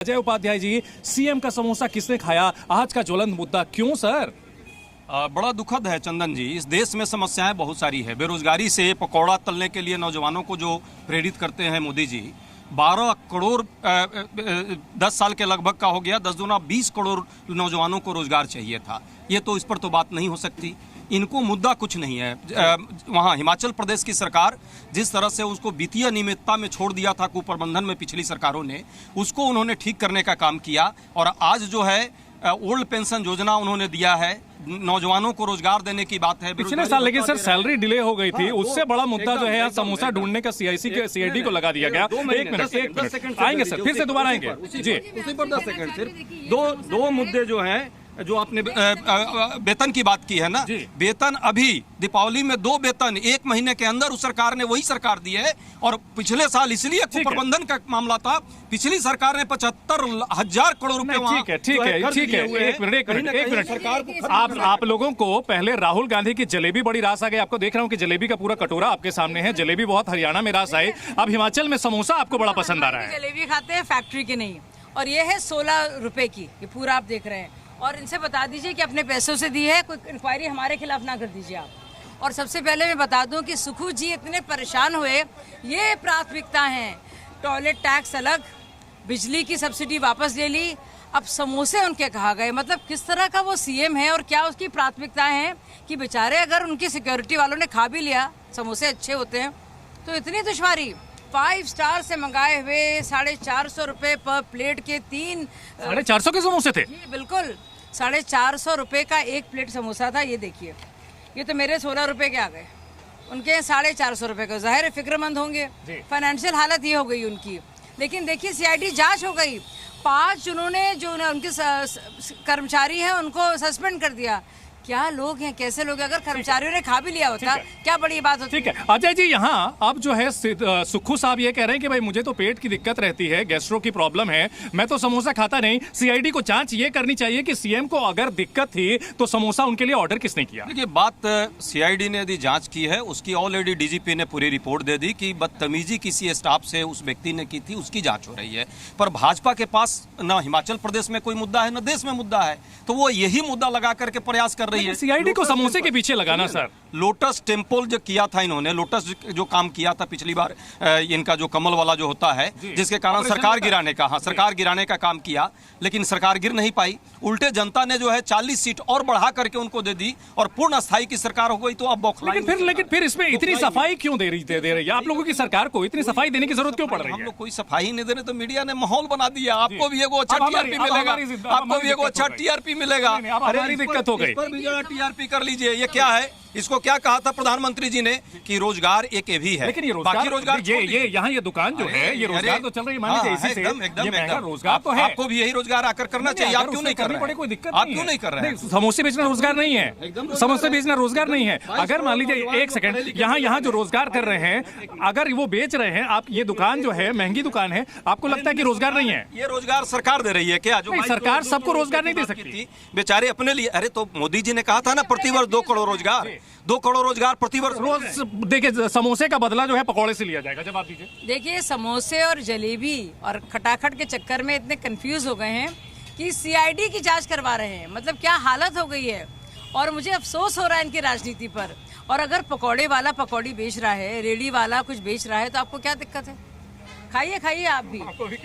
Ajay Upadhyay ji, CM का समोसा किसने खाया, आज का ज्वलंत मुद्दा क्यों सर? बड़ा दुखद है चंदन जी, इस देश में समस्याएं बहुत सारी है। बेरोजगारी से पकौड़ा तलने के लिए नौजवानों को जो प्रेरित करते हैं मोदी जी, 12 करोड़ 10 साल के लगभग का हो गया, 10 दूना 20 करोड़ नौजवानों को रोजगार चाहिए था। ये तो इस पर तो बात नहीं हो सकती। इनको मुद्दा कुछ नहीं है। वहाँ हिमाचल प्रदेश की सरकार जिस तरह से उसको वित्तीय अनियमितता में छोड़ दिया था कुप्रबंधन में पिछली सरकारों ने, उसको उन्होंने ठीक करने का काम किया। और आज जो है ओल्ड पेंशन योजना उन्होंने दिया है, नौजवानों को रोजगार देने की बात है। पिछले साल लेकिन सर सैलरी डिले हो गई थी, उससे बड़ा मुद्दा जो है समोसा ढूंढने का सीआईडी को लगा दिया गया। एक मिनट आएंगे सर, फिर से दोबारा आएंगे जी। उसी पर 10 सेकंड सिर्फ दो मुद्दे जो हैं, जो आपने वेतन की बात की है ना, वेतन अभी दीपावली में 2 वेतन 1 महीने के अंदर उस सरकार ने वही सरकार दी है। और पिछले साल इसलिए कुप्रबंधन का मामला था, पिछली सरकार ने 75,000 करोड़ रुपए ठीक है एक मिनट आप लोगों को पहले राहुल गांधी की जलेबी बड़ी रास आ गई। आपको देख रहा हूँ कि जलेबी का पूरा कटोरा आपके सामने है, जलेबी बहुत हरियाणा में रास आई, अब हिमाचल में समोसा आपको बड़ा पसंद आ रहा है। जलेबी खाते हैं फैक्ट्री की नहीं, और ये है 16 रुपए की, ये पूरा आप देख रहे हैं। और इनसे बता दीजिए कि अपने पैसों से दी है, कोई इंक्वायरी हमारे खिलाफ ना कर दीजिए आप। और सबसे पहले मैं बता दूं कि सुखू जी इतने परेशान हुए, ये प्राथमिकता है। टॉयलेट टैक्स अलग, बिजली की सब्सिडी वापस ले ली, अब समोसे उनके कहा गए। मतलब किस तरह का वो सीएम है और क्या उसकी प्राथमिकताएं हैं कि बेचारे अगर उनकी सिक्योरिटी वालों ने खा भी लिया, समोसे अच्छे होते हैं, तो इतनी दुश्वारी। 5 स्टार से मंगाए हुए 450 रुपए पर प्लेट के 450 के समोसे थे जी, बिल्कुल 450 रुपए का एक प्लेट समोसा था। ये देखिए, ये तो मेरे 16 रुपए के आ गए, उनके 450 रुपए का। जाहिर है फिक्रमंद होंगे, फाइनेंशियल हालत ये हो गई उनकी। लेकिन देखिए सीआईडी जांच हो गई, 5 उन्होंने जो उनके कर्मचारी हैं उनको सस्पेंड कर दिया। क्या लोग हैं, कैसे लोग हैं? अगर कर्मचारियों ने खा भी लिया होता क्या बड़ी बात होती। ठीक है अजय जी, यहाँ अब जो है सुक्खू साहब ये कह रहे हैं कि भाई मुझे तो पेट की दिक्कत रहती है, गैस्ट्रो की प्रॉब्लम है, मैं तो समोसा खाता नहीं। सीआईडी को जांच ये करनी चाहिए कि सीएम को अगर दिक्कत थी तो समोसा उनके लिए ऑर्डर किसने किया। देखिए, बात सीआईडी ने यदि जांच की है, उसकी ऑलरेडी डीजीपी ने पूरी रिपोर्ट दे दी कि बदतमीजी किसी स्टाफ से उस व्यक्ति ने की थी, उसकी जांच हो रही है। पर भाजपा के पास न हिमाचल प्रदेश में कोई मुद्दा है, न देश में मुद्दा है, तो वो यही मुद्दा लगा करके प्रयास कर रही है। सीआईडी को समोसे के पीछे लगाना सर। लोटस टेम्पल जो किया था इन्होंने, लोटस जो काम किया था पिछली बार, इनका जो कमल वाला जो होता है, जिसके कारण सरकार गिराने का, सरकार गिराने का काम किया, लेकिन सरकार गिर नहीं पाई। उल्टे जनता ने जो है 40 सीट और बढ़ा करके उनको दे दी और पूर्ण अस्थायी की सरकार हो गई। तो अब बौखलाई। लेकिन फिर इसमें इतनी सफाई क्यों दे रही है? आप लोगों की सरकार को इतनी सफाई देने की जरूरत क्यों पड़ रही है? हम लोग कोई सफाई नहीं दे रहे, तो मीडिया ने माहौल बना दिया। आपको भी एगो अच्छा टीआरपी मिलेगा, आपको भी एगो अच्छा टीआरपी मिलेगा। हमारी दिक्कत हो गई, टीआरपी कर लीजिए। ये क्या है? इसको क्या कहा था प्रधानमंत्री जी ने कि रोजगार एक भी है, लेकिन ये रोजगार ये यहाँ ये दुकान जो है, ये रोजगार तो चल रही है, मान लीजिए इसी से एकदम रोजगार तो है। आपको भी यही रोजगार आकर करना चाहिए, आप क्यों नहीं कर रहे हैं? कोई दिक्कत आप क्यों नहीं कर रहे हैं? समोसे बेचना रोजगार नहीं है, समोसे बेचना रोजगार नहीं है। अगर मान लीजिए एक सेकंड, यहाँ जो रोजगार कर रहे हैं, अगर वो बेच रहे हैं, आप ये दुकान जो है महंगी दुकान है, आपको लगता है कि रोजगार नहीं है? ये रोजगार सरकार दे रही है क्या? जो सरकार सबको रोजगार नहीं दे सकती, बेचारे अपने लिए। अरे तो मोदी जी ने कहा था ना, प्रतिवर्ष 2 करोड़ रोजगार, 2 करोड़ रोजगार प्रतिवर्ष। रोज देखिए, समोसे का बदला जो है पकौड़े से लिया जाएगा। जवाब दीजिए। देखिए, समोसे और जलेबी और खटाखट के चक्कर में इतने कंफ्यूज हो गए हैं कि सीआईडी की जांच करवा रहे हैं। मतलब क्या हालत हो गई है। और मुझे अफसोस हो रहा है इनकी राजनीति पर। और अगर पकौड़े वाला पकौड़ी बेच रहा है, रेडी वाला कुछ बेच रहा है, तो आपको क्या दिक्कत है? खाइए आप भी।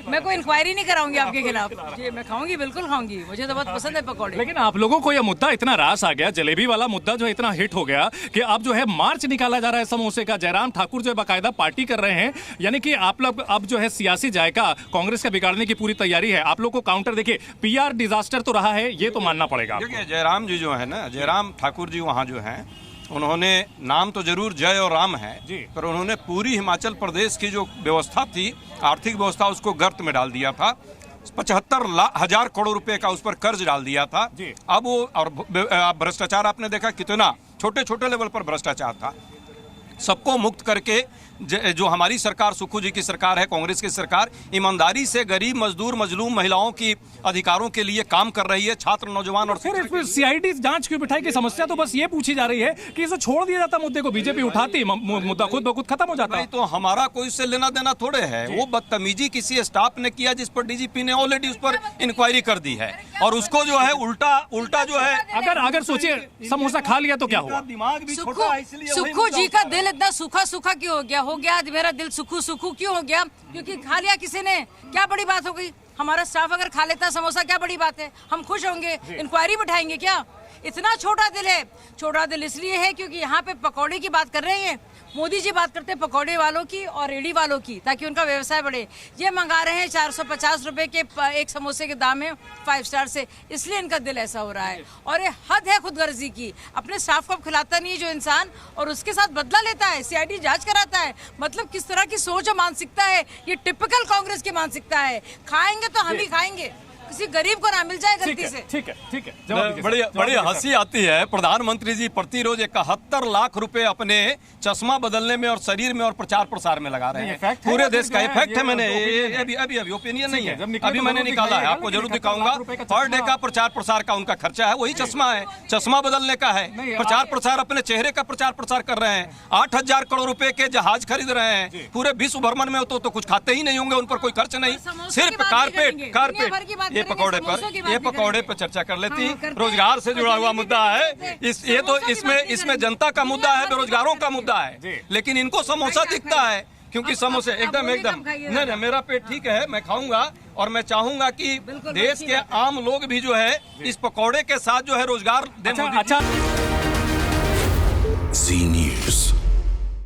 मैं कोई इंक्वायरी नहीं कराऊंगी आपके खिलाफ जी, मैं खाऊंगी, बिल्कुल खाऊंगी, मुझे तो बहुत पसंद है पकौड़े। लेकिन आप लोगों को यह मुद्दा इतना रास आ गया, जलेबी वाला मुद्दा जो इतना हिट हो गया कि अब जो है मार्च निकाला जा रहा है समोसे का। जयराम ठाकुर जो है बाकायदा पार्टी कर रहे हैं, यानी कि आप लोग अब जो है सियासी जायका कांग्रेस का बिगाड़ने की पूरी तैयारी है। आप लोग को काउंटर देखिए, पीआर डिजास्टर तो रहा है, ये तो मानना पड़ेगा। देखिए, जयराम जी जो है ना, जयराम ठाकुर जी वहाँ जो है, उन्होंने नाम तो जरूर जय और राम है, पर उन्होंने पूरी हिमाचल प्रदेश की जो व्यवस्था थी, आर्थिक व्यवस्था, उसको गर्त में डाल दिया था। 75,000 करोड़ रुपए का उस पर कर्ज डाल दिया था। अब वो और भ्रष्टाचार आपने देखा कितना छोटे छोटे लेवल पर भ्रष्टाचार था। सबको मुक्त करके जो हमारी सरकार सुक्खू जी की सरकार है, कांग्रेस की सरकार ईमानदारी से गरीब मजदूर मजलूम महिलाओं की अधिकारों के लिए काम कर रही है, छात्र नौजवान और फिर इसमें सीआईडी जांच क्यों बिठाई की समस्या तो बस ये पूछी जा रही है कि इसे छोड़ दिया जाता मुद्दे को, बीजेपी उठाती मुद्दा खुद ब खुद खत्म हो जाता। नहीं तो हमारा कोई इससे लेना देना थोड़े है, वो बदतमीजी किसी स्टाफ ने किया जिस पर डीजीपी ने ऑलरेडी उस पर इंक्वायरी कर दी है और उसको जो है उल्टा जो है अगर सोचिए समोसा खा लिया तो क्या हुआ? दिमाग भी छोटा है, इसलिए वही सुक्खू जी मुद्दा का दिल इतना सूखा क्यों हो गया आज मेरा दिल सुक्खू क्यों हो गया? क्योंकि खा लिया किसी ने, क्या बड़ी बात हो गई? हमारा स्टाफ अगर खा लेता समोसा क्या बड़ी बात है? हम खुश होंगे, इंक्वायरी बिठाएंगे क्या? इतना छोटा दिल है। छोटा दिल इसलिए है क्योंकि यहाँ पे पकौड़े की बात कर रहे हैं, मोदी जी बात करते हैं पकौड़े वालों की और रेडी वालों की, ताकि उनका व्यवसाय बढ़े। ये मंगा रहे हैं 450 रुपए के एक समोसे के दाम है 5 स्टार से, इसलिए इनका दिल ऐसा हो रहा है। और ये हद है खुदगर्जी की, अपने स्टाफ को अब खिलाता नहीं है जो इंसान और उसके साथ बदला लेता है, सीआईडी जांच कराता है। मतलब किस तरह की सोच और मानसिकता है, ये टिपिकल कांग्रेस की मानसिकता है। खाएंगे तो हम ही खाएंगे, किसी गरीब को ना मिल जाए गलती से। ठीक है। बड़ी हंसी आती है। प्रधानमंत्री जी प्रतिरोज 71 लाख रुपए अपने चश्मा बदलने में और शरीर में और प्रचार प्रसार में लगा रहे हैं। पूरे देश का इफेक्ट है। मैंने अभी ओपिनियन नहीं है, अभी मैंने निकाला है, आपको जरूर दिखाऊंगा। पर डे का प्रचार प्रसार का उनका खर्चा है, वही चश्मा है, चश्मा बदलने का है। प्रचार प्रसार अपने चेहरे का प्रचार प्रसार कर रहे हैं। 8,000 करोड़ रुपए के जहाज खरीद रहे हैं। पूरे विश्व भ्रमण में तो कुछ खाते ही नहीं होंगे, उन पर कोई खर्च नहीं, सिर्फ कारपेट। ये पकौड़े पे चर्चा कर लेती। रोजगार से जुड़ा हुआ मुद्दा है, ये तो इसमें जनता का मुद्दा है, बेरोजगारों का मुद्दा है, लेकिन इनको समोसा दिखता है क्योंकि समोसे एकदम नहीं, मेरा पेट ठीक है, मैं खाऊंगा। और मैं चाहूंगा कि देश के आम लोग भी जो है इस पकौड़े के साथ जो है रोजगार दें। जी